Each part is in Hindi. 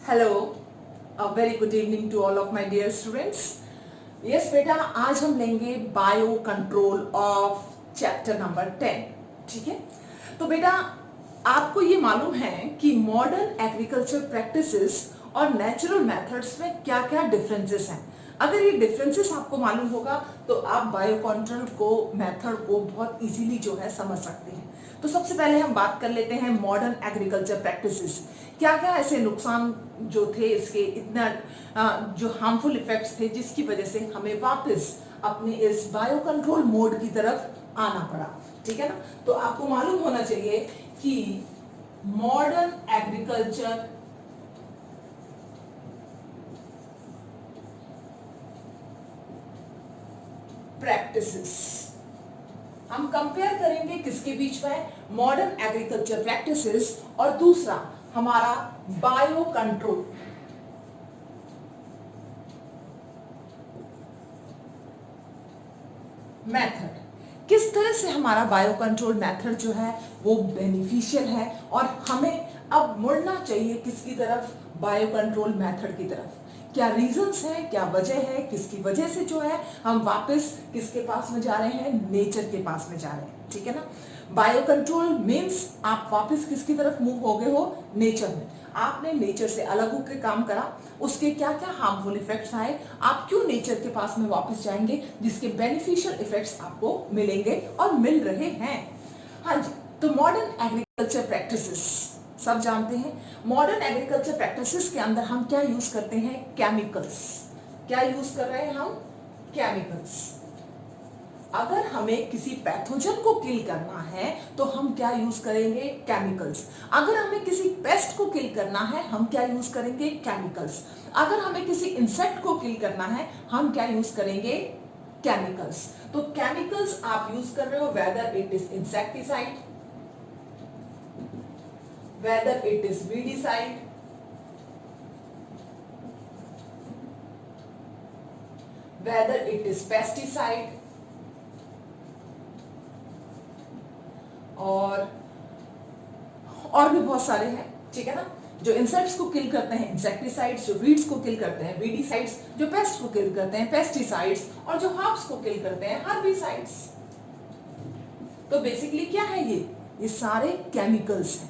Hello, a very good evening to all of my dear students. Yes बेटा, आज हम लेंगे bio control of chapter number 10. ठीक है, तो बेटा आपको ये मालूम है कि मॉडर्न एग्रीकल्चर प्रैक्टिसेस और नेचुरल मेथड्स में क्या क्या डिफरेंसेस हैं. अगर ये डिफरेंसेस आपको मालूम होगा तो आप बायो कंट्रोल को मेथड को बहुत इजीली जो है समझ सकते हैं. तो सबसे पहले हम बात कर लेते हैं मॉडर्न एग्रीकल्चर प्रैक्टिसेस. क्या क्या ऐसे नुकसान जो थे इसके, इतना जो हार्मफुल इफेक्ट्स थे जिसकी वजह से हमें वापस अपने इस बायो कंट्रोल मोड की तरफ आना पड़ा. ठीक है ना. तो आपको मालूम होना चाहिए कि मॉडर्न एग्रीकल्चर प्रैक्टिसेस हम कंपेयर करेंगे किसके बीच में, मॉडर्न एग्रीकल्चर प्रैक्टिसेस और दूसरा हमारा बायो कंट्रोल. मेथड किस तरह से हमारा बायो कंट्रोल मेथड जो है वो बेनिफिशियल है और हमें अब मुड़ना चाहिए किसकी तरफ, बायो कंट्रोल मेथड की तरफ. क्या रीजंस हैं, क्या वजह है, किसकी वजह से जो है हम वापस किसके पास में जा रहे हैं, नेचर के पास में जा रहे हैं. ठीक है ना. बायो कंट्रोल मीन्स आप वापस किसकी तरफ मूव हो गए हो, नेचर में. आपने नेचर से अलग होकर काम करा, उसके क्या क्या हार्मफुल इफेक्ट्स आए, आप क्यों नेचर के पास में वापस जाएंगे जिसके बेनिफिशियल इफेक्ट्स आपको मिलेंगे और मिल रहे हैं. हाँ जी. तो मॉडर्न एग्रीकल्चर प्रैक्टिसेस सब जानते हैं. मॉडर्न एग्रीकल्चर प्रैक्टिसेस के अंदर हम क्या यूज करते हैं, केमिकल्स. क्या यूज कर रहे हैं हम, केमिकल्स. अगर हमें किसी पैथोजन को किल करना है तो हम क्या यूज करेंगे, केमिकल्स. अगर हमें किसी पेस्ट को किल करना है हम क्या यूज करेंगे, केमिकल्स. अगर हमें किसी इंसेक्ट को किल करना है हम क्या यूज करेंगे, केमिकल्स. तो केमिकल्स आप यूज कर रहे हो, whether it is insecticide, whether it is weedicide, whether it is pesticide, और भी बहुत सारे हैं. ठीक है ना. जो इंसेक्ट्स को किल करते हैं इंसेक्टिसाइड्स, जो वीड्स को किल करते हैं वीडिसाइड्स, जो पेस्ट को किल करते हैं पेस्टिसाइड्स, और जो हर्ब्स को किल करते हैं हर्बिसाइड्स. तो बेसिकली क्या है ये सारे केमिकल्स हैं.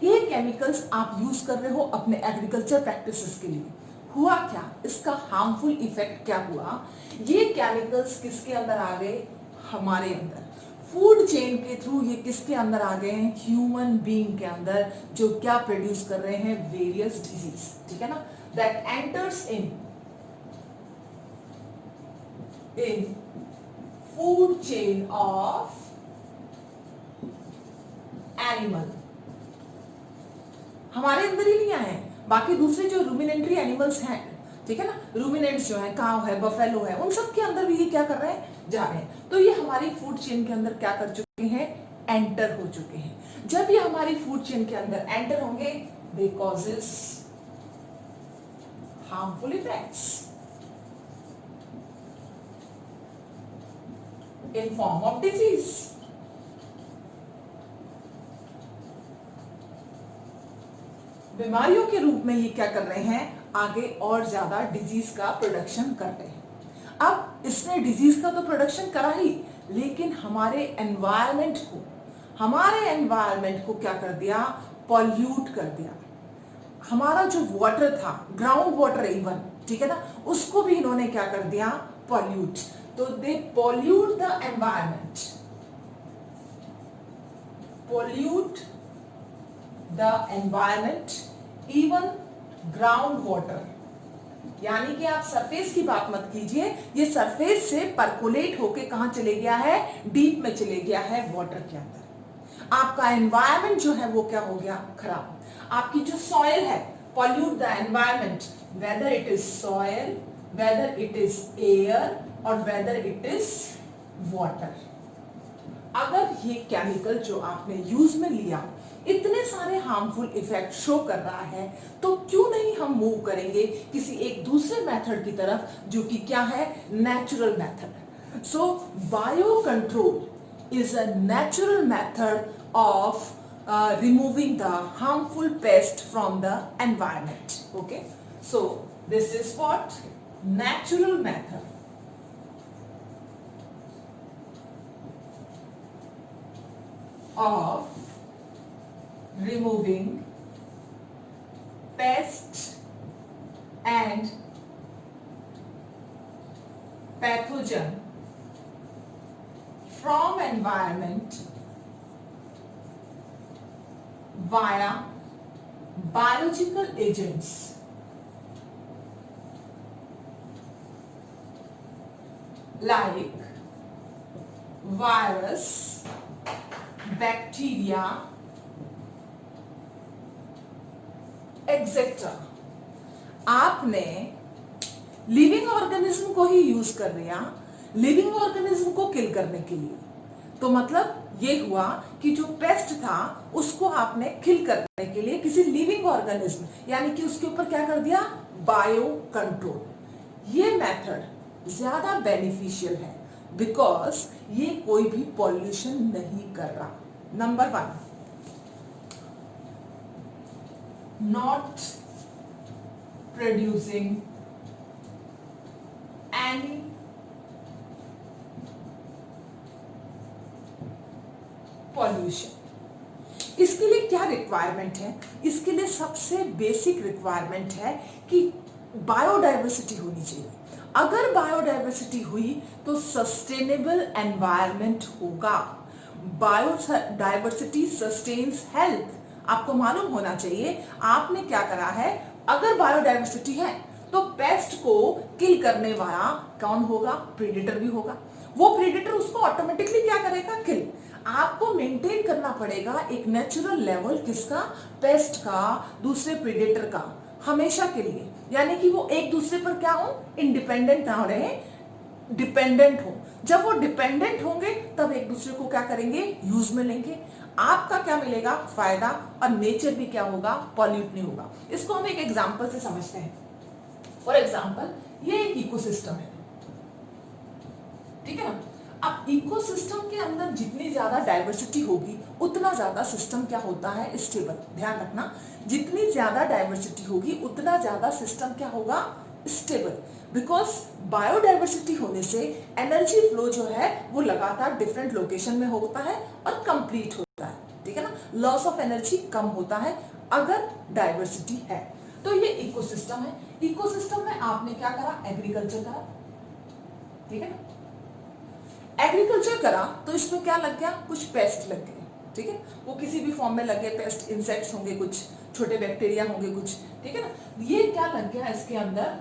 ये केमिकल्स आप यूज कर रहे हो अपने एग्रीकल्चर प्रैक्टिसेस के लिए. हुआ क्या, इसका हार्मफुल इफेक्ट क्या हुआ, ये केमिकल्स किसके अंदर आ गए, हमारे अंदर. फूड चेन के थ्रू ये किसके अंदर आ गए हैं, ह्यूमन बीइंग के अंदर, जो क्या प्रोड्यूस कर रहे हैं, वेरियस डिजीज. ठीक है ना. That enters in food chain of animal. हमारे अंदर ही नहीं आए, बाकी दूसरे जो रूमिनेंट्री एनिमल्स हैं, ठीक है ना, रूमिनेंट्स जो है, काव है, बफेलो है, उन सब के अंदर भी ये क्या कर रहे हैं, जा रहे हैं. तो ये हमारी फूड चेन के अंदर क्या कर चुके हैं, एंटर हो चुके हैं. जब ये हमारी फूड चेन के अंदर एंटर होंगे they causes harmful effects in form of disease. बीमारियों के रूप में ये क्या कर रहे हैं, आगे और ज्यादा डिजीज का प्रोडक्शन कर रहे हैं. अब इसने डिजीज का तो प्रोडक्शन करा ही, लेकिन हमारे एनवायरनमेंट को क्या कर दिया, पॉल्यूट कर दिया. हमारा जो वाटर था, ग्राउंड वाटर इवन, ठीक है ना, उसको भी इन्होंने क्या कर दिया, पॉल्यूट. तो they pollute the environment, pollute the environment, even ground water. यानी कि आप सरफेस की बात मत कीजिए, ये सरफेस से परकोलेट होके कहां चले गया है, डीप में चले गया है, वाटर के अंदर. आपका एनवायरनमेंट जो है वो क्या हो गया, खराब. आपकी जो सॉइल है, pollute the environment, whether it is soil, whether it is air, और वेदर इट इज वाटर. अगर ये केमिकल जो आपने यूज में लिया इतने सारे हार्मफुल इफेक्ट शो कर रहा है, तो क्यों नहीं हम मूव करेंगे किसी एक दूसरे मेथड की तरफ, जो कि क्या है, natural method. So bio control is a natural method of removing the harmful pest from the environment. Okay, so this is what natural method. Of removing pests and pathogen from environment via biological agents like virus, bacteria, etc. आपने लिविंग ऑर्गेनिज्म को ही यूज कर लिया लिविंग ऑर्गेनिज्म को किल करने के लिए। तो मतलब ये हुआ कि जो पेस्ट था उसको आपने किल करने के लिए किसी लिविंग ऑर्गेनिज्म यानी कि उसके ऊपर क्या कर दिया, बायो कंट्रोल। ये मेथड ज्यादा बेनिफिशियल है बिकॉज ये कोई भी पॉल्यूशन नहीं कर रहा। Number 1, not producing any pollution. इसके लिए क्या रिक्वायरमेंट है? इसके लिए सबसे बेसिक रिक्वायरमेंट है कि बायोडाइवर्सिटी होनी चाहिए। अगर बायोडाइवर्सिटी हुई तो सस्टेनेबल एनवायरनमेंट होगा। Biodiversity sustains health. आपको मालूम होना चाहिए आपने क्या करा है। अगर बायोडाइवर्सिटी है तो पेस्ट को किल करने वाला कौन होगा? प्रेडेटर भी होगा। वो प्रेडेटर उसको ऑटोमेटिकली क्या करेगा? किल। आपको मेंटेन करना पड़ेगा एक नेचुरल लेवल किसका? पेस्ट का, दूसरे प्रेडेटर का, हमेशा के लिए। यानी कि वो एक दूसरे पर क्या हो? इंडिपेंडेंट ना रहे, डिपेंडेंट हो। जब वो डिपेंडेंट होंगे तब एक दूसरे को क्या करेंगे? यूज में लेंगे। आपका क्या मिलेगा? फायदा। और नेचर भी क्या होगा? पॉल्यूट नहीं होगा। इसको हम एक एग्जांपल से समझते हैं। फॉर एग्जांपल, ये एक इकोसिस्टम है, ठीक है ना। अब इकोसिस्टम के अंदर जितनी ज्यादा डाइवर्सिटी होगी उतना ज्यादा सिस्टम क्या होता है? स्टेबल। ध्यान रखना, जितनी ज्यादा डाइवर्सिटी होगी उतना ज्यादा सिस्टम क्या होगा? स्टेबल। बिकॉज बायोडाइवर्सिटी होने से एनर्जी फ्लो जो है वो लगातार डिफरेंट लोकेशन में होता है और कंप्लीट होता है, ठीक है ना। लॉस ऑफ एनर्जी कम होता है अगर डाइवर्सिटी है। तो ये इकोसिस्टम है। इकोसिस्टम में आपने क्या करा? एग्रीकल्चर करा, ठीक है ना। एग्रीकल्चर करा तो इसमें क्या लग गया? कुछ पेस्ट लग गए, ठीक है। वो किसी भी फॉर्म में लगे, पेस्ट इंसेक्ट्स होंगे, कुछ छोटे बैक्टीरिया होंगे कुछ, ठीक है ना। ये क्या लग गया? इसके अंदर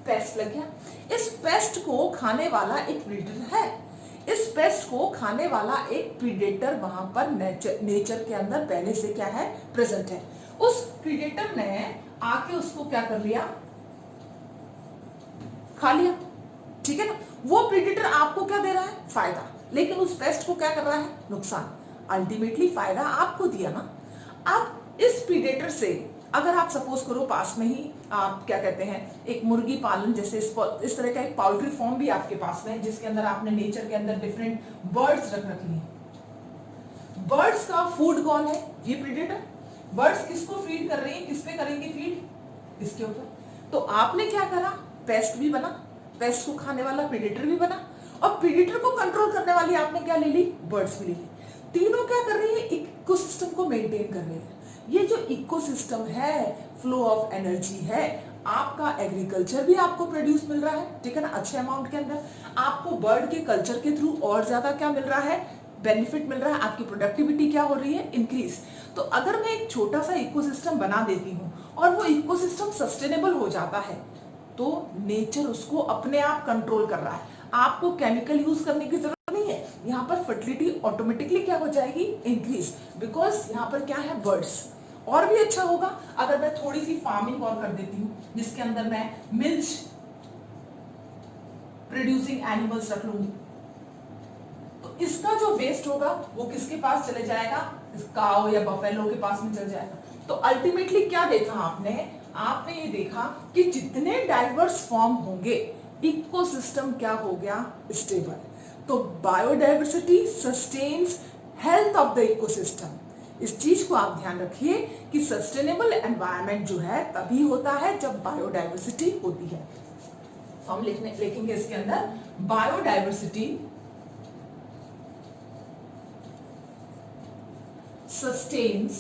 पेस्ट लग गया। इस पेस्ट को खाने वाला एक प्रीडेटर है। इस पेस्ट को खाने वाला एक प्रीडेटर वहां पर नेचर के अंदर पहले से क्या है? प्रेजेंट है। उस प्रीडेटर ने आके उसको क्या कर लिया? खा लिया, ठीक है ना। वो प्रीडेटर आपको क्या दे रहा है? फायदा। लेकिन उस पेस्ट को क्या कर रहा है? नुकसान। अल्टीमेटली फायदा आपको दिया ना। अब इस प्रीडेटर से अगर आप सपोज करो पास में ही आप क्या कहते हैं एक मुर्गी पालन जैसे इस तरह का एक पाउल्ट्री फार्म भी आपके पास में है जिसके अंदर आपने नेचर के अंदर डिफरेंट बर्ड्स रख रखी है। बर्ड्स का फूड कौन है? ये प्रीडेटर। बर्ड्स किसको फीड कर रही है? किस पे करेंगे फीड? इसके ऊपर। तो आपने क्या करा? पेस्ट भी बना, पेस्ट को खाने वाला प्रीडेटर भी बना, और प्रीडेटर को कंट्रोल करने वाली आपने क्या ले ली? बर्ड्स भी ले ली। तीनों क्या कर रही है? इकोसिस्टम को मेंटेन कर रही है। ये जो इकोसिस्टम है, फ्लो ऑफ एनर्जी है, आपका एग्रीकल्चर भी आपको प्रोड्यूस मिल रहा है, ठीक है ना, अच्छे अमाउंट के अंदर। आपको बर्ड के कल्चर के थ्रू और ज्यादा क्या मिल रहा है? बेनिफिट मिल रहा है। आपकी प्रोडक्टिविटी क्या हो रही है? इंक्रीज। तो अगर मैं एक छोटा सा इकोसिस्टम बना देती हूँ और वो इकोसिस्टम सस्टेनेबल हो जाता है तो नेचर उसको अपने आप कंट्रोल कर रहा है। आपको केमिकल यूज करने की जरूरत नहीं है। यहाँ पर फर्टिलिटी ऑटोमेटिकली क्या हो जाएगी? इंक्रीज। बिकॉज यहाँ पर क्या है? बर्ड्स। और भी अच्छा होगा अगर मैं थोड़ी सी फार्मिंग और कर देती हूँ जिसके अंदर मैं मिल्क प्रोड्यूसिंग एनिमल्स रख लूंगी, तो इसका जो वेस्ट होगा वो किसके पास चले जाएगा? काऊ या बफेलो के पास में चल जाएगा। तो अल्टीमेटली क्या देखा आपने ये देखा कि जितने डाइवर्स फॉर्म होंगे इकोसिस्टम क्या हो गया? स्टेबल। तो biodiversity sustains health of the ecosystem. इस चीज को आप ध्यान रखिए कि सस्टेनेबल एनवायरनमेंट जो है तभी होता है जब बायोडाइवर्सिटी होती है। तो हम लिखेंगे इसके अंदर बायोडाइवर्सिटी सस्टेन्स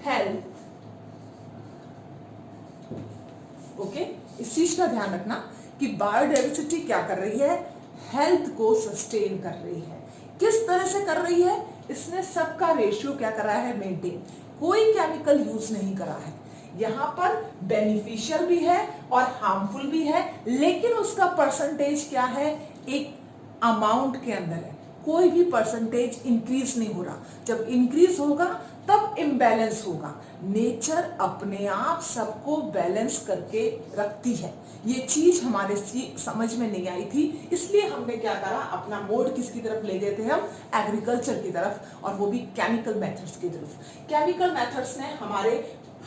हेल्थ। ओके, इस चीज का ध्यान रखना कि बायोडाइवर्सिटी क्या कर रही है, हेल्थ को सस्टेन कर रही है। किस तरह से कर रही है, इसने सबका रेशियो क्या करा है, मेंटेन। कोई केमिकल यूज नहीं करा है, यहां पर बेनिफिशियल भी है और हार्मफुल भी है, लेकिन उसका परसेंटेज क्या है, एक अमाउंट के अंदर है। कोई भी परसेंटेज इंक्रीज नहीं हो रहा। जब इंक्रीज होगा तब इम्बैलेंस होगा। नेचर अपने आप सबको बैलेंस करके रखती है। ये चीज हमारे समझ में नहीं आई थी, इसलिए हमने क्या करा, अपना मोड किसकी तरफ ले गए थे हम, एग्रीकल्चर की तरफ, और वो भी केमिकल मेथड्स की तरफ। केमिकल मेथड्स ने हमारे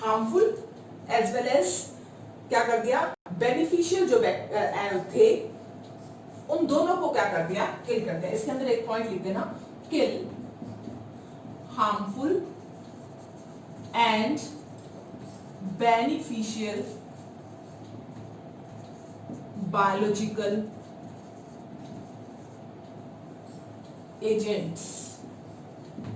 हार्मफुल एज वेल एज क्या कर दिया, बेनिफिशियल जो थे उन दोनों को क्या कर दिया, किल कर दिया। इसके अंदर एक पॉइंट लिख देना, kill harmful and beneficial biological agents.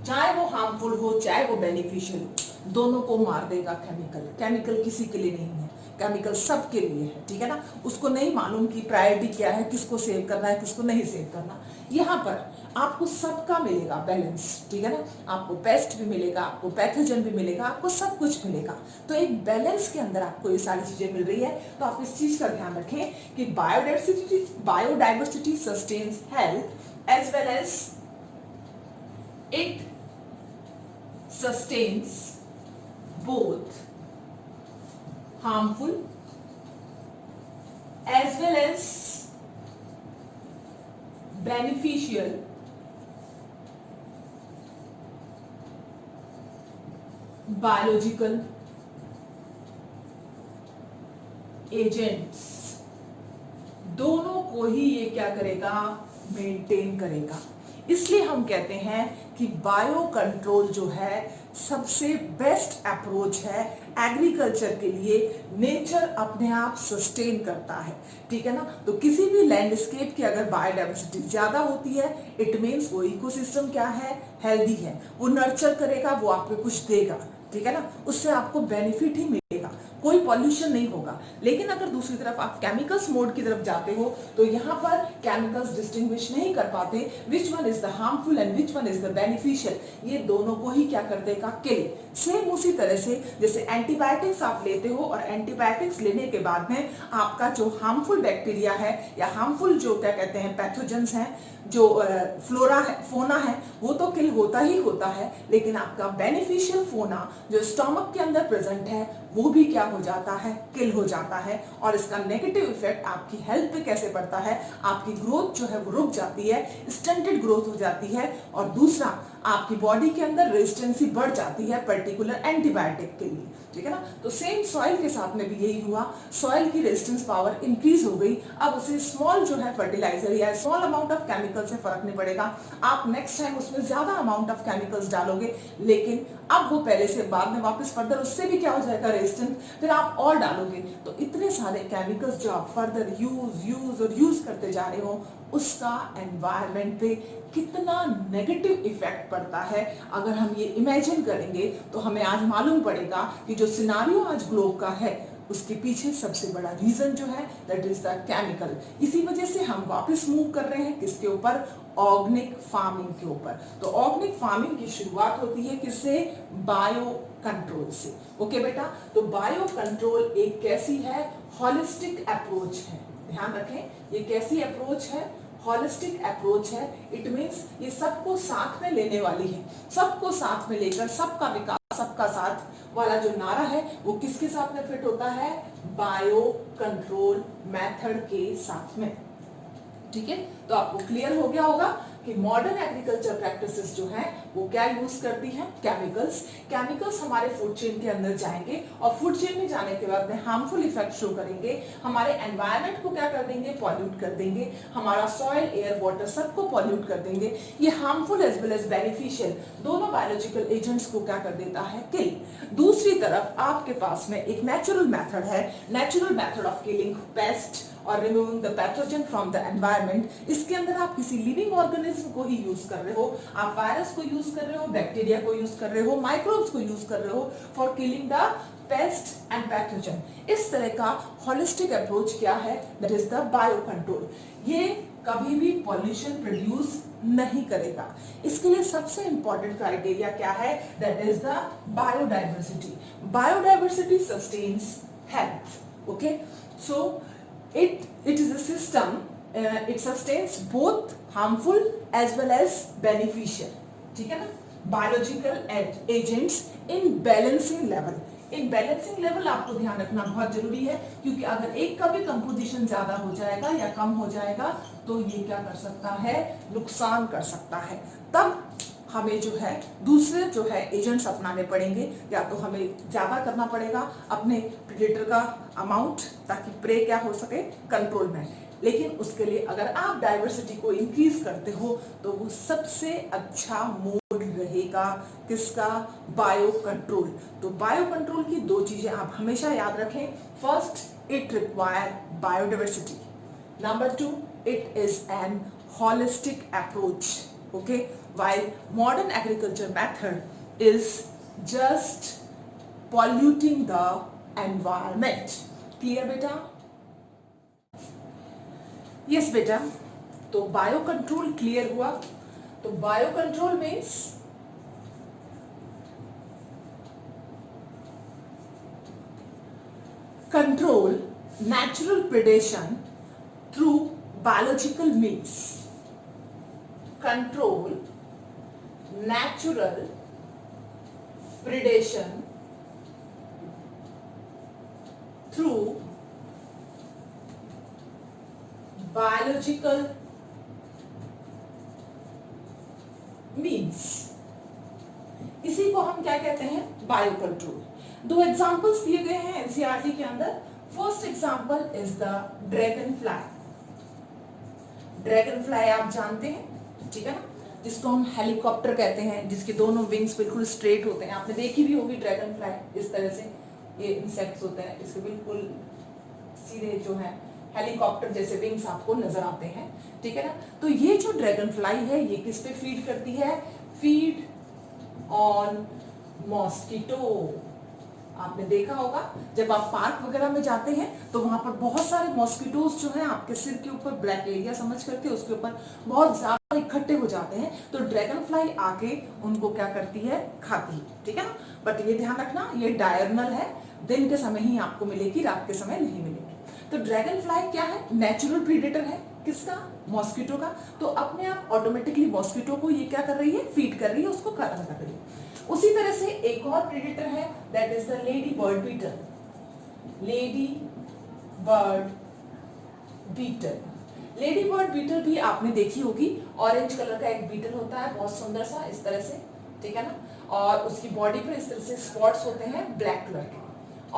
चाहे वो हार्मफुल हो चाहे वो बेनिफिशियल हो, दोनों को मार देगा केमिकल। केमिकल किसी के लिए नहीं है, केमिकल सबके लिए है, ठीक है ना। उसको नहीं मालूम कि प्रायोरिटी क्या है, किसको सेव करना है किसको नहीं सेव करना। यहाँ पर आपको सबका मिलेगा बैलेंस, ठीक है ना। आपको पेस्ट भी मिलेगा, आपको पैथोजन भी मिलेगा, आपको सब कुछ मिलेगा। तो एक बैलेंस के अंदर आपको ये सारी चीजें मिल रही है। तो आप इस चीज का ध्यान रखें कि biodiversity sustains health as well as it sustains both harmful as well as beneficial biological agents। दोनों को ही ये क्या करेगा, मेंटेन करेगा। इसलिए हम कहते हैं कि बायो कंट्रोल जो है सबसे बेस्ट अप्रोच है एग्रीकल्चर के लिए। नेचर अपने आप सस्टेन करता है, ठीक है ना। तो किसी भी लैंडस्केप की अगर बायोडाइवर्सिटी ज्यादा होती है, इट मीन्स वो इकोसिस्टम क्या है, हेल्दी है, वो नर्चर करेगा, वो आपको कुछ देगा, ठीक है ना। उससे आपको बेनिफिट ही मिलेगा, कोई पॉल्यूशन नहीं होगा। लेकिन अगर दूसरी तरफ आप केमिकल्स मोड की तरफ जाते हो तो यहाँ पर केमिकल्स डिस्टिंग्विश नहीं कर पाते which one is the harmful and which one is the beneficial. ये दोनों को ही क्या कर देगा, किल। सेम उसी तरह से जैसे एंटीबायोटिक्स आप लेते हो और एंटीबायोटिक्स लेने के बाद में आपका जो हार्मफुल बैक्टीरिया है या हार्मफुल जो क्या कहते हैं पैथोजेंस हैं, जो फ्लोरा है, फोना है, वो तो किल होता ही होता है। लेकिन आपका बेनिफिशियल फोना जो स्टमक के अंदर प्रेजेंट है वो भी क्या हो जाता है, किल हो जाता है। और इसका नेगेटिव इफेक्ट आपकी हेल्थ पे कैसे पड़ता है, आपकी ग्रोथ जो है वो रुक जाती है, स्टंटेड ग्रोथ हो जाती है। और दूसरा, आपकी बॉडी के अंदर रेजिस्टेंसी बढ़ जाती है पर्टिकुलर एंटीबायोटिक के लिए, ठीक है ना। तो सेम सॉइल के साथ में भी यही हुआ, सॉइल की रेजिस्टेंस पावर इंक्रीज हो गई। अब उसे स्मॉल जो है फर्टिलाइजर या स्मॉल अमाउंट ऑफ केमिकल से फर्क नहीं पड़ेगा, आप नेक्स्ट टाइम उसमें ज्यादा अमाउंट ऑफ केमिकल्स डालोगे, लेकिन अब वो पहले से बाद में वापस फर्दर उससे भी क्या हो जाएगा, रेजिस्टेंट, फिर आप और डालोगे। तो इतने सारे केमिकल्स जो आप फर्दर यूज करते जा रहे हो, उसका एनवायरनमेंट पे कितना नेगेटिव इफेक्ट पड़ता है। अगर हम ये इमेजिन करेंगे तो हमें आज मालूम पड़ेगा कि जो सिनारियो आज ग्लोब का है उसके पीछे सबसे बड़ा रीजन जो है दैट इज द केमिकल। इसी वजह से हम वापस मूव कर रहे हैं किसके ऊपर, ऑर्गेनिक फार्मिंग के ऊपर। तो ऑर्गेनिक फार्मिंग की शुरुआत होती है किससे, बायो कंट्रोल से। ओके बेटा, तो बायो कंट्रोल एक कैसी है, हॉलिस्टिक अप्रोच है। ध्यान रखें, ये कैसी अप्रोच है, हॉलिस्टिक अप्रोच है। इट मीन्स ये सबको साथ में लेने वाली है, सबको साथ में लेकर सबका विकास सबका साथ वाला जो नारा है वो किसके साथ में फिट होता है, बायो कंट्रोल मेथड के साथ में, ठीक है। तो आपको क्लियर हो गया होगा कि मॉडर्न एग्रीकल्चर प्रैक्टिसेस जो है वो क्या यूज करती हैं? केमिकल्स। केमिकल्स हमारे फूड चेन के अंदर जाएंगे और फूड चेन में जाने के बाद में हार्मफुल इफेक्ट शो करेंगे, हमारे एनवायरनमेंट को क्या कर देंगे? पॉल्यूट कर देंगे, हमारा सॉइल, एयर, वाटर सबको पॉल्यूट कर देंगे। ये harmful as well as beneficial दोनों बायोलॉजिकल एजेंट्स को क्या कर देता है? किल। दूसरी तरफ आपके पास में एक नेचुरल मेथड है, natural method of killing pest और removing the pathogen from the environment. इसके अंदर आप किसी लिविंग ऑर्गेनिज्म को ही यूज कर रहे हो, आप वायरस को यूज कर रहे हो, बैक्टीरिया को यूज कर रहे हो, माइक्रोब्स को यूज कर रहे हो for killing the paste and pathogen. इस तरह का होलिस्टिक अप्रोच क्या है? That is the bio control. ये कभी भी पॉल्यूशन प्रोड्यूस नहीं करेगा। इसके लिए सबसे इंपॉर्टेंट क्राइटेरिया क्या है? That is the biodiversity. Biodiversity sustains health. Okay, so it is a system, it sustains both harmful as well as beneficial, ठीक है ना? biological agents in balancing level। In balancing level आपको ध्यान रखना बहुत जरूरी है, क्योंकि अगर एक का भी कंपोजिशन ज्यादा हो जाएगा या कम हो जाएगा तो ये क्या कर सकता है? नुकसान कर सकता है। तब हमें जो है दूसरे जो है एजेंट्स अपनाने पड़ेंगे, या तो हमें ज्यादा करना पड़ेगा अपने प्रेडेटर का अमाउंट, ताकि प्रे क्या हो सके? कंट्रोल में। लेकिन उसके लिए अगर आप डाइवर्सिटी को इंक्रीज करते हो तो वो सबसे अच्छा मोड रहेगा किसका? Bio control. तो बायो कंट्रोल की दो चीजें आप हमेशा याद रखें। First, it require biodiversity. Number two, it is an holistic approach. Okay, while modern agriculture method is just polluting the environment। Clear बेटा? Yes बेटा। तो बायो कंट्रोल क्लियर हुआ। तो bio control means control natural predation through biological means। control natural predation through biological means। इसी को हम क्या कहते हैं? Bio control. दो एग्जांपल्स दिए गए हैं एनसीईआरटी के अंदर। First example is the dragon fly. Dragon fly आप जानते हैं, ठीक है ना, जिसको हम हेलीकॉप्टर कहते हैं, जिसके दोनों विंग्स बिल्कुल स्ट्रेट होते हैं। आपने देखी भी होगी ड्रैगन फ्लाई। इस तरह से ये इंसेक्ट्स होते हैं, इसके बिल्कुल सीधे जो है हेलीकॉप्टर जैसे विंग्स आपको नजर आते हैं, ठीक है ना। तो ये जो ड्रैगन फ्लाई है ये किस पे फीड करती है? Feed on mosquito. आपने देखा होगा जब आप पार्क वगैरह में जाते हैं तो वहां पर बहुत सारे मॉस्किटोज जो है आपके सिर के ऊपर, ब्लैक एरिया समझ करके उसके ऊपर बहुत ज्यादा इकट्ठे हो जाते हैं। तो ड्रैगन फ्लाई आके उनको क्या करती है? खाती है, ठीक है ना। बट ये ध्यान रखना, ये डायरनल है, दिन के समय ही आपको मिलेगी, रात के समय नहीं मिलेगी। तो ड्रैगन फ्लाई क्या है? नेचुरल प्रीडेटर है। किसका? मॉस्किटो का। तो अपने आप ऑटोमेटिकली मॉस्किटो को ये क्या कर रही है? फीड कर रही है, उसको खत्म कर रही है। उसी तरह से एक और प्रीडेटर है, that is the lady bird beetle. Lady bird beetle. Lady bird beetle भी आपने देखी होगी। ऑरेंज कलर का एक बीटल होता है, बहुत सुंदर सा, इस तरह से, ठीक है ना। और उसकी बॉडी पर इस तरह से स्पॉट्स होते हैं ब्लैक कलर के।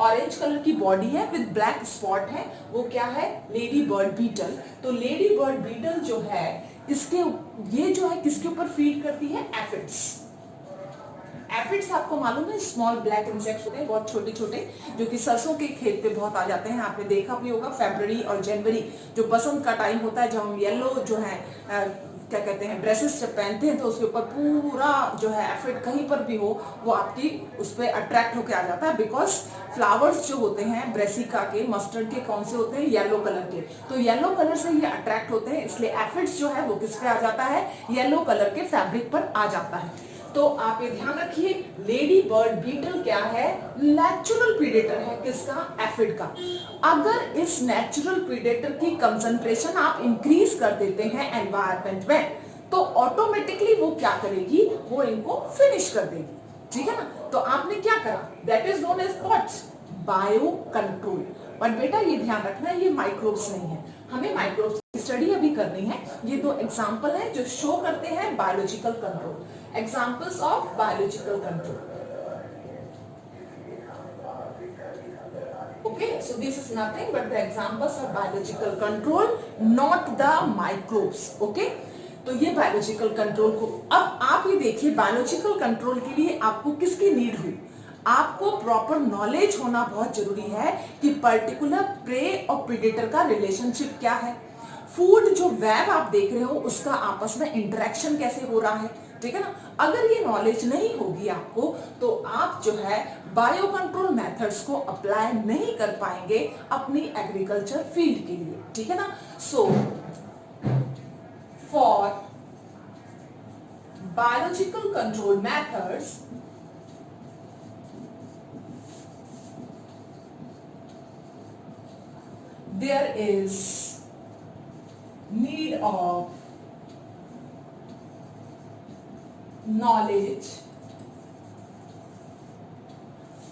ऑरेंज कलर की बॉडी है विद ब्लैक स्पॉट है, वो क्या है? Lady bird beetle. तो लेडी बर्ड बीटल जो है इसके ये जो है किसके ऊपर फीड करती है? एफिड्स। एफिड्स आपको मालूम है स्मॉल ब्लैक इंसेक्ट्स होते हैं, बहुत छोटे छोटे, जो कि सरसों के खेत पे बहुत आ जाते हैं। आपने देखा भी होगा फरवरी और जनवरी जो बसंत का टाइम होता है, जब हम येलो जो है क्या कहते हैं ड्रेसेस जब पहनते हैं तो उसके ऊपर पूरा जो है एफिड कहीं पर भी हो वो आपकी उस पर अट्रैक्ट होकर आ जाता है। बिकॉज फ्लावर्स जो होते हैं ब्रेसिका के, मस्टर्ड के, कौन से होते हैं? येलो कलर के। तो येलो कलर से ये अट्रैक्ट होते हैं, इसलिए एफिड्स जो है वो किस पे आ जाता है? येलो कलर के फैब्रिक पर आ जाता है। तो आप ये ध्यान रखिए, लेडी बर्ड बीटल क्या है? नेचुरल प्रीडेटर है। किसका? एफिड का। अगर इस नेचुरल प्रीडेटर की कंसंट्रेशन आप इंक्रीज कर देते हैं एनवायरनमेंट में तो ऑटोमेटिकली वो क्या करेगी? वो इनको फिनिश कर देगी, ठीक है ना। तो आपने क्या करा? That is known as what? Bio control. But बेटा ये ध्यान रखना, ये माइक्रोब्स नहीं है, हमें माइक्रोब्स की स्टडी अभी करनी है। ये दो एग्जांपल है जो शो करते हैं biological control. Examples of biological control. Okay, so this is nothing but the examples of biological control, not the microbes. Okay, तो ये बायोलॉजिकल कंट्रोल को, अब आप ये देखिए बायोलॉजिकल कंट्रोल के लिए आपको किसकी नीड हुई. आपको प्रॉपर नॉलेज होना बहुत जरूरी है कि पर्टिकुलर प्रे और प्रीडेटर का रिलेशनशिप क्या है. फूड जो वेब आप देख रहे हो उसका आपस में इंटरेक्शन कैसे हो रहा है, ठीक है ना. अगर ये नॉलेज नहीं होगी आपको तो आप जो है बायो कंट्रोल मेथड्स को अप्लाई नहीं कर पाएंगे अपनी एग्रीकल्चर फील्ड के लिए, ठीक है ना. So for biological control methods there is need of knowledge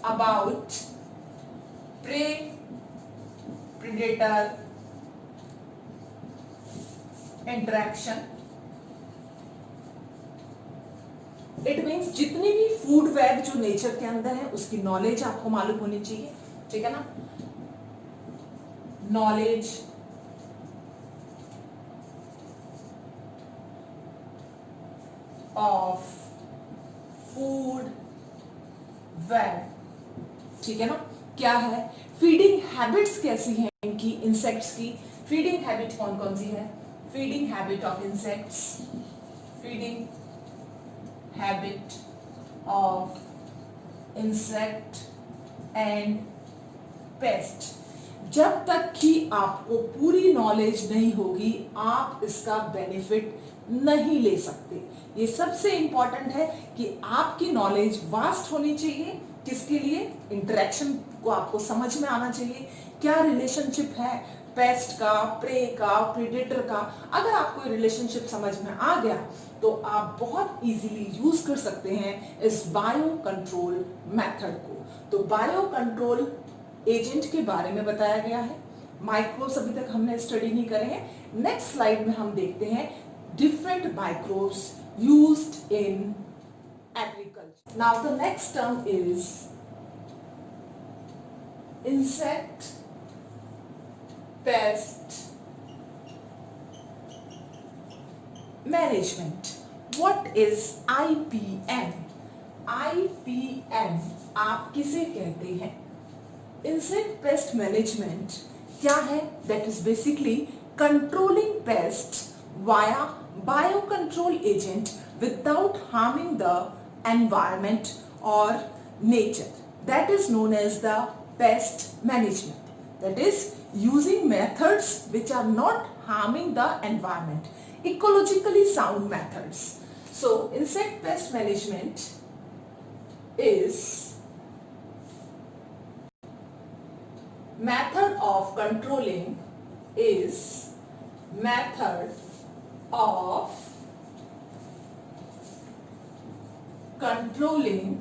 about prey predator interaction. It means जितनी भी फूड वेब जो नेचर के अंदर है उसकी नॉलेज आपको मालूम होनी चाहिए, ठीक है ना. नॉलेज ऑफ फूड वेब, ठीक है ना. क्या है, फीडिंग हैबिट्स कैसी हैं इनकी, इंसेक्ट्स की फीडिंग हैबिट कौन कौन सी है. Feeding habit of insects, feeding habit of insect and paste. जब तक कि आपको पूरी नॉलेज नहीं होगी आप इसका बेनिफिट नहीं ले सकते. ये सबसे इंपॉर्टेंट है कि आपकी नॉलेज वास्ट होनी चाहिए. किसके लिए, इंटरेक्शन को आपको समझ में आना चाहिए. क्या रिलेशनशिप है पेस्ट का, प्रे का, प्रीडेटर का. अगर आपको रिलेशनशिप समझ में आ गया तो आप बहुत इजीली यूज कर सकते हैं इस बायो कंट्रोल मेथड को. तो बायो कंट्रोल एजेंट के बारे में बताया गया है. माइक्रोब्स अभी तक हमने स्टडी नहीं करे हैं. नेक्स्ट स्लाइड में हम देखते हैं different microbes used in agriculture. Now the next term is insect pest management. What is IPM? IPM आप किसे कहते हैं? इंसेक्ट पेस्ट मैनेजमेंट क्या है? That is basically controlling pest via bio control agent without harming the environment और nature. That is known as the pest management. That is using methods which are not harming the environment, ecologically sound methods. So insect pest management is method of controlling is method of controlling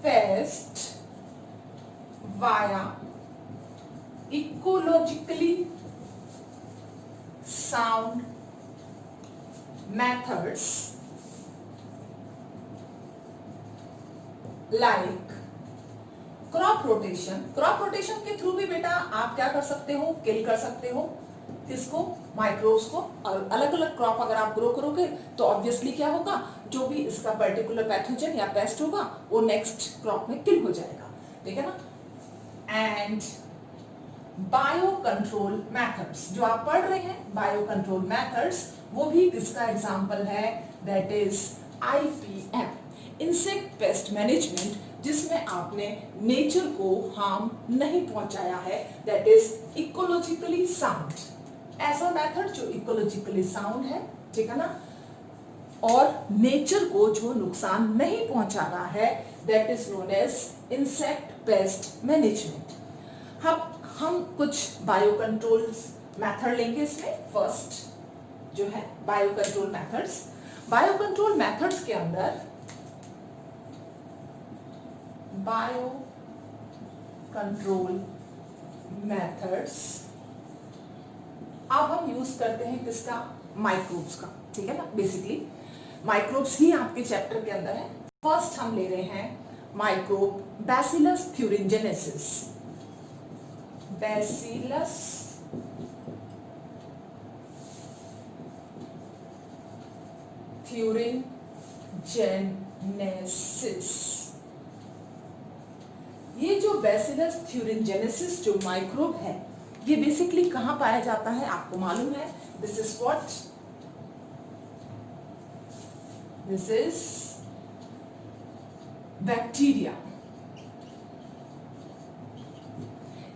pest via ecologically sound methods like crop rotation. Crop rotation के थ्रू भी बेटा आप क्या कर सकते हो, किल कर सकते हो किसको, माइक्रोब्स को. और अलग अलग क्रॉप अगर आप ग्रो करोगे तो ऑब्वियसली क्या होगा, जो भी इसका पर्टिकुलर पैथोजन या पेस्ट होगा वो नेक्स्ट क्रॉप में किल हो जाएगा, ठीक है ना. एंड बायो कंट्रोल मेथड्स जो आप पढ़ रहे हैं, बायो कंट्रोल मेथड्स, वो भी किसका एग्जांपल है, that is IPM, insect pest management, जिसमें आपने नेचर को हार्म नहीं पहुंचाया है. That is ecologically sound. ऐसा मेथड जो इकोलॉजिकली साउंड है, ठीक है ना, और नेचर को जो नुकसान नहीं पहुंचा रहा है, that is known as insect pest management. हम कुछ बायो कंट्रोल मेथड लेंगे इसमें. फर्स्ट जो है bio control methods. Bio control methods के अंदर बायो कंट्रोल मेथड्स अब हम यूज करते हैं किसका, माइक्रोब्स का, ठीक है ना. बेसिकली माइक्रोब्स ही आपके चैप्टर के अंदर है। फर्स्ट हम ले रहे हैं microbe bacillus thuringiensis. Bacillus thuringiensis. ये जो बैसिलस थ्यूरिंजेनेसिस जो माइक्रोब है, ये बेसिकली कहां पाया जाता है आपको मालूम है? This is what, this is bacteria.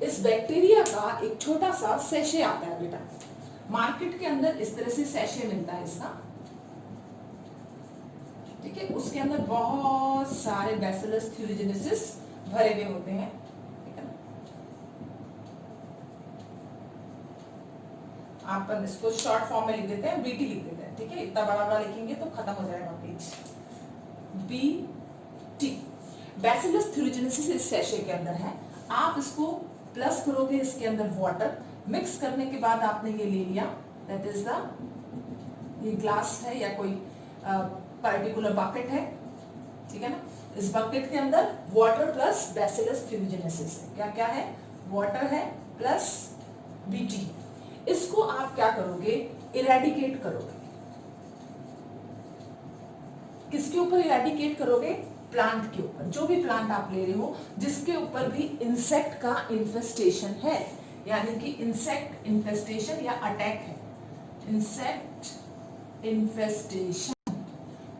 इस बैक्टीरिया का एक छोटा सा सैशे आता है बेटा, मार्केट के अंदर इस तरह से सैशे मिलता है इसका, ठीक है। उसके अंदर बहुत सारे बैसिलस थ्यूरिंजेनेसिस भरे हुए होते हैं, ठीक है ना। आप इसको शॉर्ट फॉर्म में लिख देते हैं, बीटी लिख देते हैं, ठीक है। इतना बड़ा बड़ा लिखेंगे तो खत्म हो जाएगा पेज। बीटी बैसिलस थ्यूरिंजेनेसिस इस सैशे के अंदर है। आप इसको प्लस करोगे, इसके अंदर वाटर मिक्स करने के बाद आपने ये ले लिया, दैट इज द, ये ग्लास है या कोई पर्टिकुलर बकेट है, ठीक है ना। इस बकेट के अंदर वाटर प्लस बैसिलस थ्यूरिंजेनेसिस है। क्या क्या है? वाटर है प्लस बीटी। इसको आप क्या करोगे? इरेडिकेट करोगे। किसके ऊपर इरेडिकेट करोगे? प्लांट के ऊपर। जो भी प्लांट आप ले रहे हो जिसके ऊपर भी इंसेक्ट का इन्फेस्टेशन है, यानी कि इंसेक्ट इन्फेस्टेशन या अटैक है, इंसेक्ट इन्फेस्टेशन,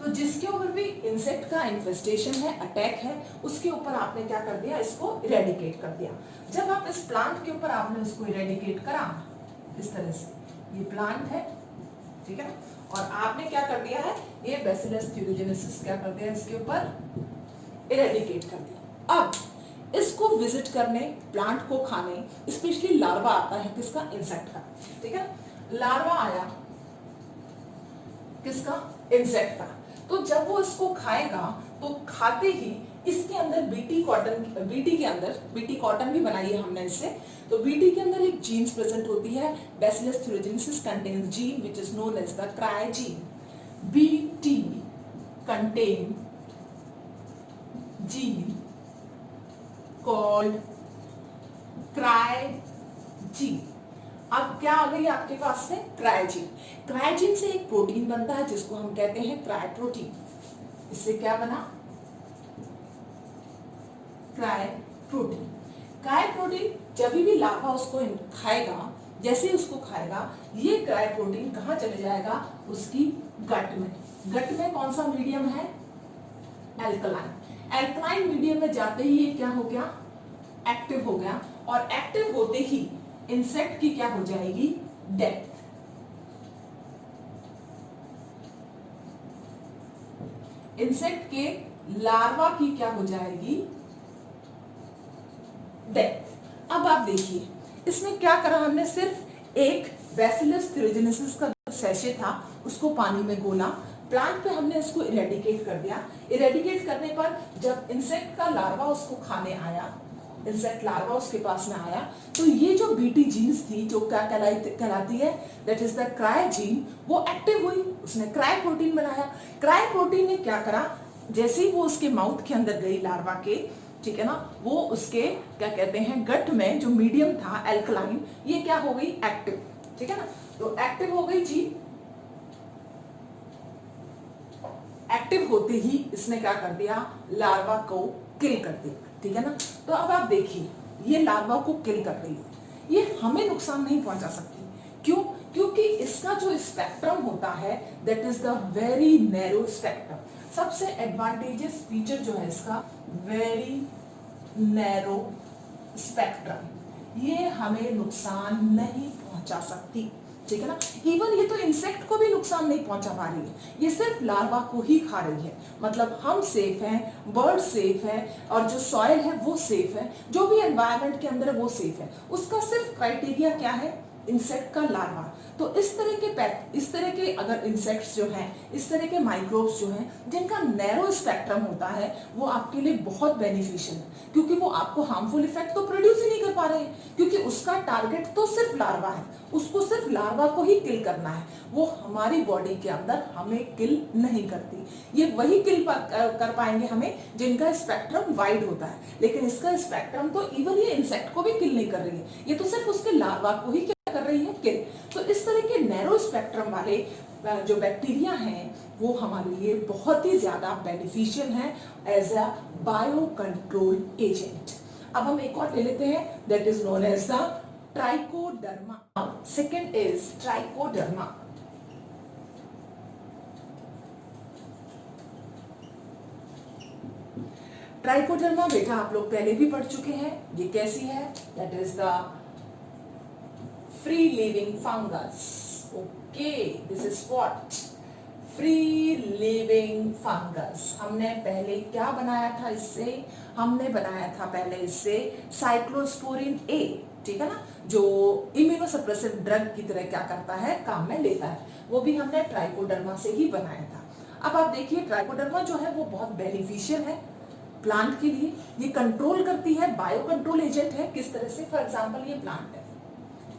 तो जिसके ऊपर भी इंसेक्ट का इन्फेस्टेशन है, अटैक है, उसके ऊपर आपने क्या कर दिया? इसको इरेडिकेट कर दिया। जब आप इस प्लांट के ऊपर आपने इसको इरेडिकेट करा इस तरह से, ये प्लांट है, ठीक है ना, और आपने क्या कर दिया है? ये बैसिलस थ्यूरिंजेनेसिस क्या कर दिया? इसके ऊपर इरेडिकेट कर दिया। अब इसको विजिट करने, प्लांट को खाने, स्पेशली लार्वा आता है किसका? इंसेक्ट का, ठीक है। लार्वा आया किसका? इंसेक्ट का। तो जब वो इसको खाएगा तो खाते ही इसके अंदर बीटी कॉटन भी बनाई है हमने इससे। तो बीटी के अंदर एक जीन्स प्रेजेंट होती है, Bacillus thuringiensis contains gene which is known as the cry gene. BT contain gene called cry gene. अब क्या आ गई आपके पास में? क्राइजीन। क्राइजीन से एक प्रोटीन बनता है जिसको हम कहते हैं क्राइप्रोटीन। इससे क्या बना? क्राइप्रोटीन। क्राइप्रोटीन जब भी लार्वा उसको खाएगा, जैसे ही उसको खाएगा, ये क्राइप्रोटीन कहाँ चले जाएगा? उसकी गट में। गट में कौन सा मीडियम है? एल्कलाइन। एल्कलाइन मीडियम में जाते ही ये क्या हो गया? एक्टिव हो गया, और एक्टिव होते ही इंसेक्ट की क्या हो जाएगी? डेथ। इंसेक्ट के लार्वा की क्या हो जाएगी? डेथ। अब आप देखिए इसमें क्या करा हमने? सिर्फ एक बैसिलस थ्यूरिंजेनेसिस का सैशे था उसको पानी में घोला, प्लांट पे हमने इसको इरेडिकेट कर दिया। इरेडिकेट करने पर जब इंसेक्ट का लार्वा उसको खाने आया, इंसेक्ट लार्वा उसके पास में आया, तो ये जो बीटी जीन्स थी जो क्या कहलाती है? दैट इज द क्राइजीन, वो एक्टिव हुई, उसने क्राई प्रोटीन बनाया। क्राई प्रोटीन ने क्या करा? जैसे ही वो उसके माउथ के अंदर गई लार्वा के, ठीक है ना, वो उसके क्या कहते हैं गट में जो मीडियम था एल्कलाइन, ये क्या हो गई? एक्टिव, ठीक है ना। तो एक्टिव हो गई जी। एक्टिव होते ही इसने क्या कर दिया? लार्वा को किल कर दिया, ठीक है ना। तो अब आप देखिए ये लार्वा को किल कर रही है, ये हमें नुकसान नहीं पहुंचा सकती। क्यों? क्योंकि इसका जो स्पेक्ट्रम होता है that is the very narrow spectrum. सबसे एडवांटेजेस फीचर जो है इसका, वेरी नैरो स्पेक्ट्रम, ये हमें नुकसान नहीं पहुंचा सकती, ठीक है ना। इवन ये तो इंसेक्ट को भी नुकसान नहीं पहुंचा पा रही है, ये सिर्फ लार्वा को ही खा रही है। मतलब हम सेफ हैं, बर्ड सेफ है, और जो सॉइल है वो सेफ है, जो भी एनवायरनमेंट के अंदर है वो सेफ है। उसका सिर्फ क्राइटेरिया क्या है? इंसेक्ट का लार्वा। तो इस तरह के अगर इंसेक्ट्स जो हैं, इस तरह के माइक्रोब्स जो हैं जिनका नैरो स्पेक्ट्रम होता है, वो आपके लिए बहुत बेनिफिशियल है, क्योंकि वो आपको हार्मफुल इफेक्ट तो प्रोड्यूस ही नहीं कर पा रहे हैं, क्योंकि उसका टारगेट तो सिर्फ लार्वा है, उसको सिर्फ लार्वा को ही किल करना है, वो हमारी बॉडी के अंदर हमें किल नहीं करती। ये वही किल कर पाएंगे हमें जिनका स्पेक्ट्रम वाइड होता है, लेकिन इसका स्पेक्ट्रम तो इवन ये इंसेक्ट को भी किल नहीं कर रही है, ये तो सिर्फ उसके लार्वा को ही क्या कर रही है, किल। तो इस तरह के नैरो स्पेक्ट्रम वाले जो बैक्टीरिया हैं वो हमारे लिए बहुत ही ज्यादा बेनिफिशियल हैं as a bio control agent. अब हम एक और ले लेते हैं, that is known as the trichoderma. Second is trichoderma. Trichoderma बेटा आप लोग पहले भी पढ़ चुके हैं, ये कैसी है, that is the free living fungus. Okay, this is what, free living fungus. हमने पहले क्या बनाया था इससे, हमने बनाया था पहले इससे साइक्लोस्पोरिन ए, ठीक है ना, जो इम्यूनोसप्रेसिव ड्रग की तरह क्या करता है, काम में लेता है, वो भी हमने ट्राइकोडर्मा से ही बनाया था। अब आप देखिए ट्राइकोडर्मा जो है वो बहुत बेनिफिशियल है प्लांट के लिए, ये कंट्रोल करती है, बायो कंट्रोल एजेंट है। किस तरह से, फॉर एग्जांपल ये प्लांट है,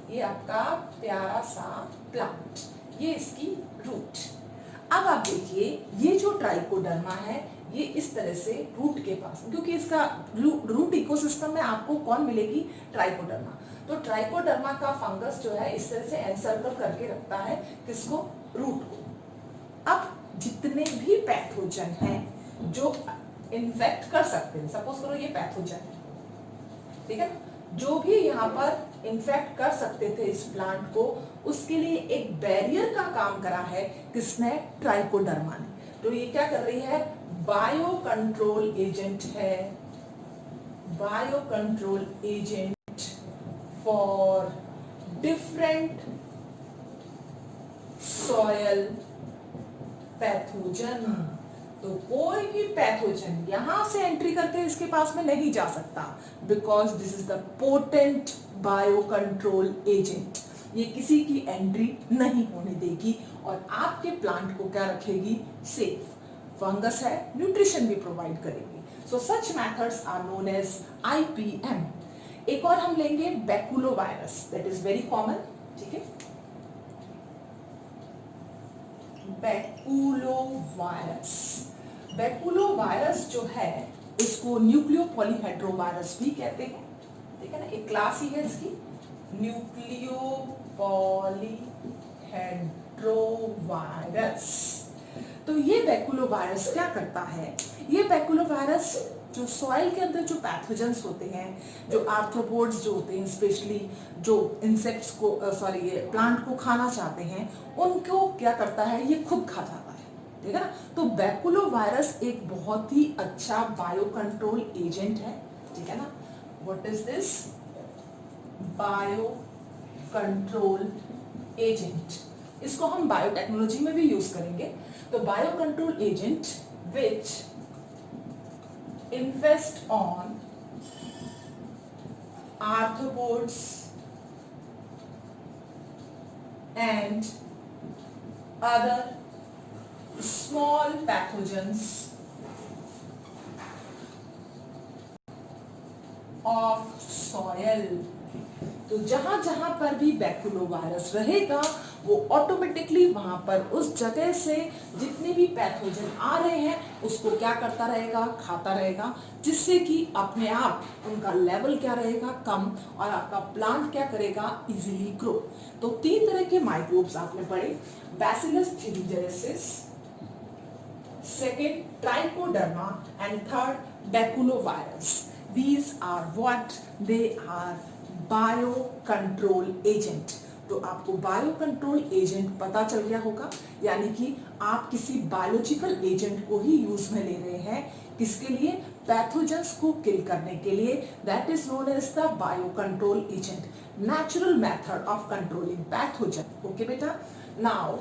ये आपका प्यारा सा प्लांट, ये इसकी रूट। अब आप देखिए ये जो ट्राइकोडर्मा है ये इस तरह से रूट के पास, क्योंकि इसका रूट इकोसिस्टम में आपको कौन मिलेगी, ट्राइकोडर्मा। तो ट्राइकोडर्मा का फंगस जो है इस तरह से एनसर्कल करके रखता है किसको, रूट को। अब जितने भी पैथोजन हैं जो इन्फेक्ट कर सकते हैं, सपोज करो ये पैथोजन है, ठीक है, जो भी यहाँ पर इन्फेक्ट कर सकते थे इस प्लांट को, उसके लिए एक बैरियर का काम करा है किसने, ट्राइकोडर्मा ने। तो ये क्या कर रही है, बायो कंट्रोल एजेंट है, bio control agent for different soil pathogen. तो कोई भी पैथोजन यहां से एंट्री करके इसके पास में नहीं जा सकता, because this is the potent bio control agent. ये किसी की एंट्री नहीं होने देगी और आपके प्लांट को क्या रखेगी, सेफ। फंगस है, न्यूट्रिशन भी प्रोवाइड करेगी। So such methods are known as IPM। एक और हम लेंगे baculovirus, that is very common, ठीक है, बैकुलोवायरस। बैकुलोवायरस जो है इसको न्यूक्लियोपॉलीहेड्रोवायरस भी कहते हैं, ठीक है ना, एक क्लास ही है इसकी, न्यूक्लियोपॉलीहेड्रोवायरस। तो ये बैकुलोवायरस क्या करता है, ये बैकुलोवायरस जो सॉइल के अंदर जो पैथोजेंस होते हैं, जो आर्थ्रोपोड्स जो होते हैं, स्पेशली जो इंसेक्ट्स को ये प्लांट को खाना चाहते हैं, उनको क्या करता है, ये खुद खा जाता है, ठीक है ना। तो बैकुलोवायरस एक बहुत ही अच्छा बायो कंट्रोल एजेंट है, ठीक है ना। What is this, bio control agent. इसको हम बायोटेक्नोलॉजी में भी यूज करेंगे। तो bio control agent which infest on arthropods and other small pathogens of soil। तो जहां जहां पर भी बैकुलोवायरस रहेगा वो ऑटोमेटिकली वहां पर उस जगह से जितने भी पैथोजन आ रहे हैं उसको क्या करता रहेगा, खाता रहेगा, जिससे कि अपने आप उनका लेवल क्या रहेगा, कम, और आपका प्लांट क्या करेगा, इजीली ग्रो। तो 3 तरह के माइक्रोब्स आपने पढ़े, bacillus thuringiensis, second trichoderma and third baculovirus. These are what they are bio control agent. तो आपको बायो कंट्रोल एजेंट पता चल गया होगा, यानी कि आप किसी बायोलॉजिकल एजेंट को ही यूज में ले रहे हैं, किसके लिए, पैथोजेंस को किल करने के लिए। That is known as the bio control agent, natural method of controlling pathogen. Okay बेटा, नाउ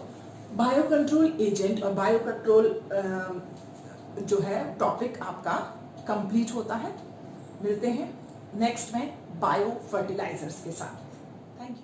बायो कंट्रोल एजेंट और बायो कंट्रोल जो है टॉपिक आपका कंप्लीट होता है। मिलते हैं नेक्स्ट में बायो फर्टिलाइजर्स के साथ। Thank you.